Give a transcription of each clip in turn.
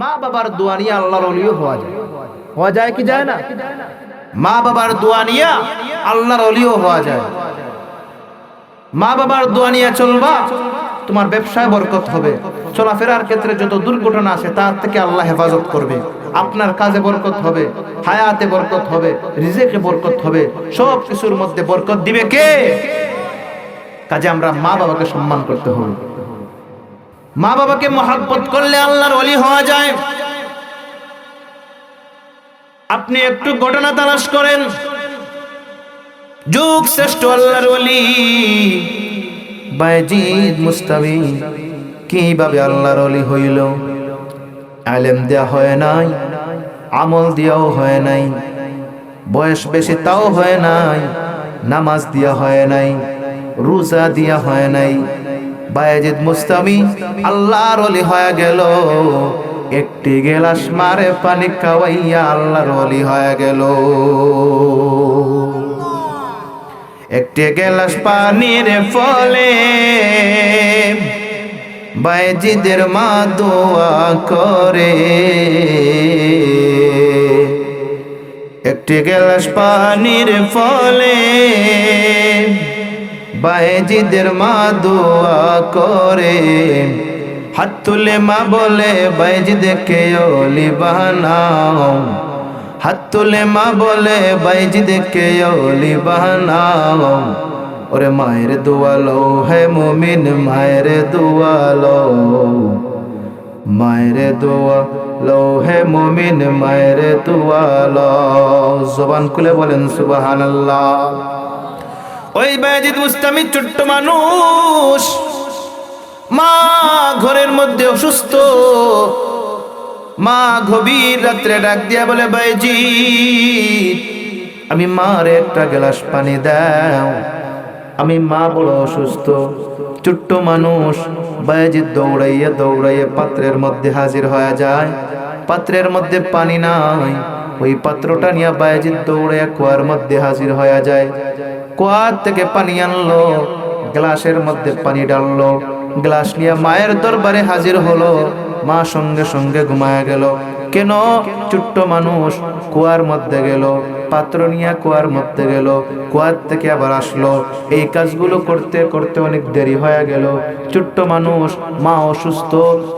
মা বাবার দোয়া নিয়ে আল্লাহর ওলিও হওয়া যায় কি যায় না? মা বাবার দোয়া নিয়ে আল্লাহর ওলিও হওয়া যায়। মা বাবার দোয়া নিয়ে চলবা, তোমার ব্যবসায় বরকত হবে। চলাফেরার ক্ষেত্রে যত দুর্ঘটনা আছে তার থেকে আল্লাহ হেফাজত করবে। আপনার কাজে বরকত হবে, হায়াতে বরকত হবে, রিজিকে বরকত হবে, সব কিছুর মধ্যে বরকত দিবে কে? কাজে আমরা মা বাবাকে সম্মান করতে হবে। মা বাবাকে মহব্বত করলে আল্লাহর ওলি হওয়া যায়। আপনি একটু ঘটনা তালাশ করেন, যুগ শ্রেষ্ঠ আল্লাহর ওলি বায়েজিদ মুস্তামি কিভাবে আল্লাহর ওলি হইল? ইলম দেয়া হয় নাই, আমল দিয়াও হয় নাই, বয়স বেশি তাও হয় নাই, নামাজ দিয়া হয় নাই, রোজা দিয়া হয় নাই। বায়েজিদ মুস্তামি আল্লাহর ওলি হয়ে গেল, একটি গেলাস মারে পানি খাওয়াইয়া আল্লাহর ওলি হয়ে গেল। একটি গেলাস পানির ফলে বায়েজিদের মা দোয়া করে। একটি গেলাস পানির ফলে বায়েজিদের মা দোয়া করে। হাত তুলে মা বলে বায়েজিদকে ওলি বানাও। হাত তুলে মা বলে বায়েজিদকে ওলি বানাও। ওরে মায়ের দোয়া লো হে মুমিন, মায়ের দোয়া লো, মায়ের দোয়া লো হে মুমিন, মায়ের দোয়া লো। জবান খুলে বলেন সুবহানাল্লাহ। ওই বায়েজিদ মুস্তামি ছোট্ট মানুষ, মা ঘরের মধ্যে অসুস্থ। মা গভীর রাত্রে ডাক দিয়া বলে, বায়েজিদ আমি মার একটা গ্লাস পানি দাও। আমি মা বড় অসুস্থ। ছোট্ট মানুষ বায়েজিদ দৌড়াইয়া দৌড়াইয়া পাত্রের মধ্যে হাজির হয়ে যায়। পাত্রের মধ্যে পানি নাই। ওই পাত্রটা নিয়ে বায়েজিদ দৌড়াইয়া কুয়ার মধ্যে হাজির হয়ে যায়। কুয়ার থেকে পানি আনলো, গ্লাসের মধ্যে পানি ডাললো, গ্লাস নিয়ে মায়ের দরবারে হাজির হলো। মা সঙ্গে সঙ্গে ঘুমায়া গেল। কেন? ছোট্ট মানুষ কুয়ার মধ্যে গেল, পাত্র নিয়ে কুয়ার মধ্যে গেল, কুয়ার থেকে আবার আসলো। এই কাজগুলো করতে করতে অনেক দেরি হয়ে গেল। ছোট্ট মানুষ, মা অসুস্থ,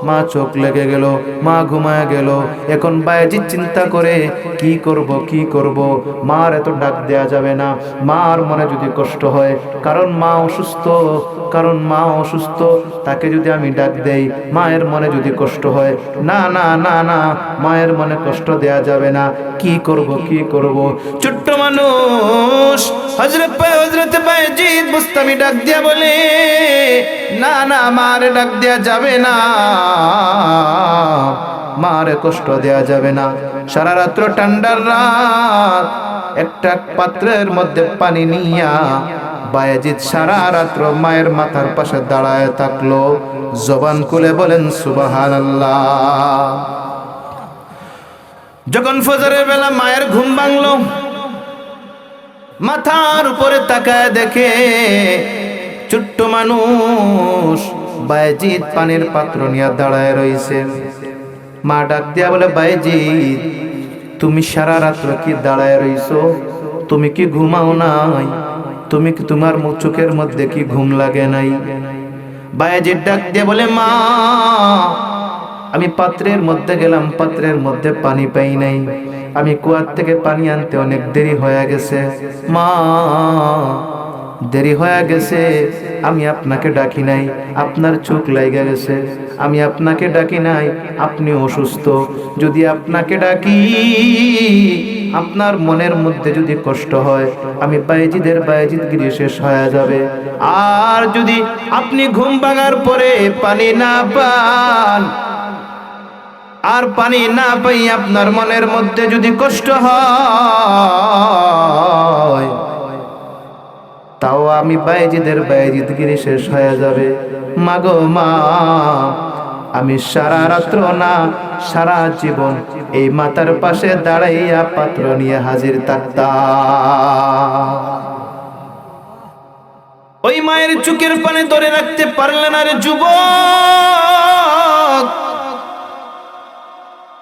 মা চোখ লেগে গেল, মা ঘুমায়া গেল। এখন বায়েজিদ চিন্তা করে কি করব কি করব। মার এত ডাক দেয়া যাবে না, মার মনে যদি কষ্ট হয়, কারণ মা অসুস্থ, কারণ মা অসুস্থ। তাকে যদি আমি ডাক দেই, মায়ের মনে যদি কষ্ট হয়, না না না না, মায়ের মনে কষ্ট দেয়া যাবে না। কি করব কি করব? ছোট্ট মানুষ হযরত বায়েজিদ মুস্তামি ডাক দিয়া বলে, না না, মার ডাক দেয়া যাবে না, মার কষ্ট দেয়া যাবে না। সারা রাত্র ঠান্ডার রাত, একটা পাত্রের মধ্যে পানি নিয়া বায়েজিদ সারা রাত্র মায়ের মাথার পাশে দাঁড়ায় থাকলো। জবান খুলে বলেন সুবহানাল্লাহ। যখন ফজরের বেলা মায়ের ঘুম ভাঙলো, মাথার উপরে তাকায় দেখে ছোট্ট মানুষ বায়েজিদ পানির পাত্র নিয়ে দাঁড়ায় রইছে। মা ডাক দিয়া বলে, বায়েজিদ তুমি সারা রাত্র কি দাঁড়ায় রইছো? তুমি কি ঘুমাও নাই? তুমি কি, তোমার চোখের মধ্যে কি ঘুম লাগে নাই? বায়েজিদ ডাক দিয়া বলে, মা আমি পাত্রের মধ্যে গেলাম, পাত্রের মধ্যে পানি পাই নাই। আমি কুয়ার থেকে পানি আনতে অনেক দেরি হয়ে গেছে। মা দেরি হয়ে গেছে, আমি আপনাকে ডাকি নাই, আপনার চোখ লাগা গেছে। আমি আপনাকে ডাকি নাই, আপনি অসুস্থ। যদি আপনাকে ডাকি, আপনার মনের মধ্যে যদি কষ্ট হয়, আমি বায়েজিদগিরি শেষ হয়ে যাবে। আর যদি আপনি ঘুম ভাঙার পরে পানি না পান, আর পানি না পাই আপনার মনের মধ্যে যদি কষ্ট হয়, তাও আমি বায়েজিদগিরি শেষ হয়ে যাবে। মাগো মা, আমি সারা রাত্র না, সারা জীবন এই মাতার পাশে দাঁড়াইয়া পাত্র নিয়ে হাজির থাকতাম। ওই মায়ের চোখের পানি ধরে রাখতে পারলেন না রে যুবক।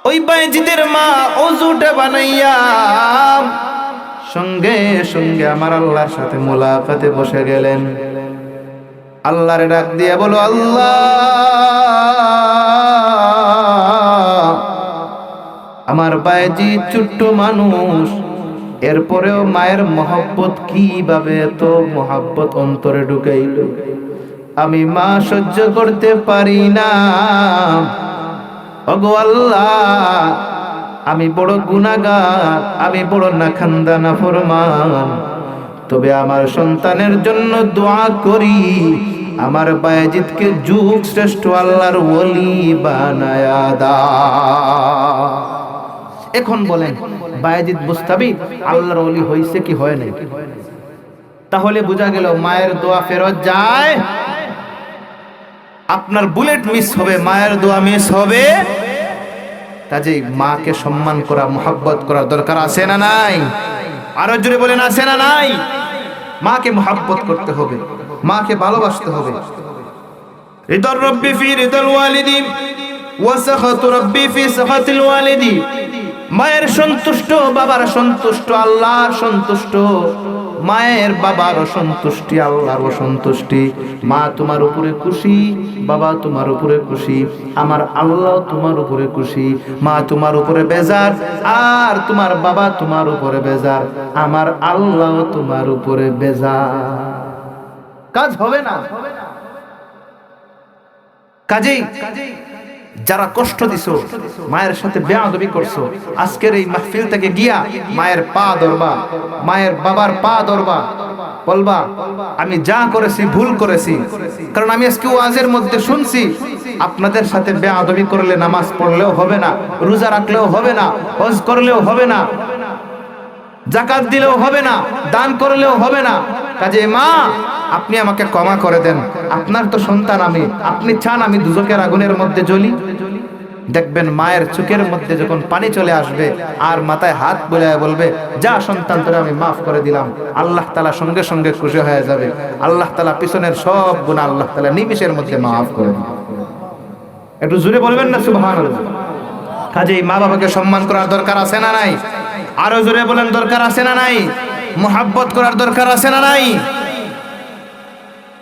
ওই বায়েজিদের মা ওযুটা বানাইয়া সঙ্গে সঙ্গে আমার আল্লাহর সাথে মোলাকাতে বসে গেলেন। আল্লাহরে ডাক দিয়ে বলো, আল্লাহ আমার বায়েজি ছোট্ট মানুষ, এরপরেও মায়ের মহব্বত কিভাবে এত মহব্বত অন্তরে ঢুকাইল, আমি মা সহ্য করতে পারি না। ওগো আল্লাহ, আমি বড় গুনাহগার, আমি বড় নাখান্দা নাফরমান, তবে আমার সন্তানের জন্য দোয়া করি, আমার বায়েজিদকে যুগ শ্রেষ্ঠ আল্লাহর ওলি বানায়া দাও। এখন বলেন, বায়েজিদ বুস্তামি আল্লাহর ওলি হইছে কি হয় নাই? তাহলে বোঝা গেল মায়ের দোয়া ফেরত যায়। আপনার বুলেট মিস হবে, মায়ের দোয়া মিস হবে। কাজেই মাকে সম্মান করা, মুহাব্বত করার দরকার আছে না নাই? আরো জোরে বলেন, আছে না নাই? মাকে মুহাব্বত করতে হবে, মাকে ভালোবাসতে হবে। রিদার রাব্বি ফি রিদাল ওয়ালিদি ওয়া সাখাতু রাব্বি ফি সাখাতিল ওয়ালিদি। মায়ের সন্তুষ্ট, বাবার সন্তুষ্ট, আল্লাহর সন্তুষ্ট। মায়ের বাবার সন্তুষ্টি, আল্লাহর সন্তুষ্টি। মা তোমার উপরে খুশি, বাবা তোমার উপরে খুশি, আমার আল্লাহ তোমার উপরে খুশি। মা তোমার উপরে বেজার, আর তোমার বাবা তোমার উপরে বেজার, আমার আল্লাহ তোমার উপরে বেজার। কাজ হবে না। কাজেই যারা কষ্ট দিছো, মায়ের সাথে বেয়াদবি করছো, আজকের এই মাহফিল থেকে গিয়া মায়ের পা ধরবা, মায়ের বাবার পা ধরবা, বলবা আমি যা করেছি ভুল করেছি। কারণ আমি আজকে ওয়াজের মধ্যে শুনছি, আপনাদের সাথে বেয়াদবি করলে নামাজ পড়লেও হবে না, রোজা রাখলেও হবে না, হজ করলেও হবে না, যাকাত দিলেও হবে না, দান করলেও হবে না। কাজে মা, আপনি আমাকে ক্ষমা করে দেন, আপনার তো সন্তান আমি, আপনি চান আমি দুজকের আগুনের মধ্যে জ্বলি? দেখবেন মায়ের চোখের মধ্যে যখন পানি চলে আসবে আর মাথায় হাত বুলায় বলবে, যা সন্তান তোরে আমি মাফ করে দিলাম, আল্লাহ তাআলা সঙ্গে সঙ্গে খুশি হয়ে যাবে। আল্লাহ তাআলা পিছনের সব গুনাহ আল্লাহ তাআলা নিমিষের মধ্যে মাফ করে দিবে। একটু জোরে বলবেন না সুবহানাল্লাহ। কাজেই মা বাবাকে সম্মান করার দরকার আছে না নাই? আরো জোরে বলেন, দরকার আছে না নাই? মুহাব্বত করার দরকার আছে না নাই?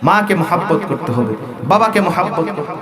মাকে মুহাব্বত করতে হবে, বাবাকে মুহাব্বত করতে হবে।